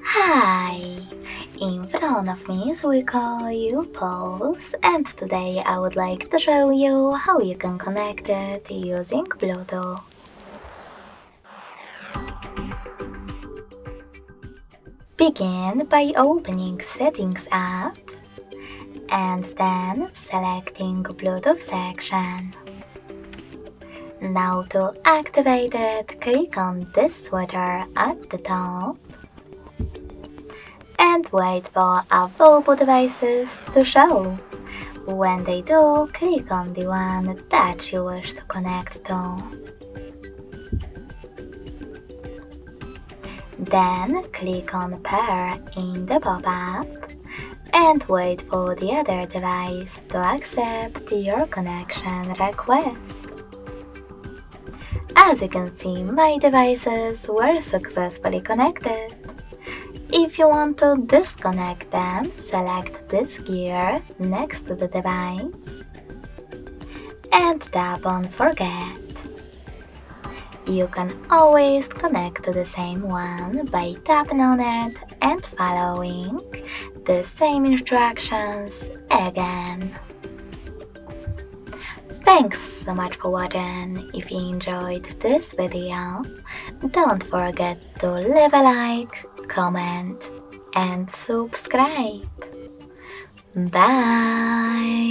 Hi! In front of me is WIKO U Pulse, and today I would like to show you how you can connect it using Bluetooth. Begin by opening Settings app and then selecting Bluetooth section. Now to activate it, click on this switcher at the top and wait for available devices to show. When they do, click on the one that you wish to connect to. Then click on Pair in the pop-up and wait for the other device to accept your connection request. As you can see, my devices were successfully connected. If you want to disconnect them, select this gear next to the device and tap on Forget. You can always connect to the same one by tapping on it and following the same instructions again. Thanks so much for watching. If you enjoyed this video, don't forget to leave a like, comment and subscribe. Bye!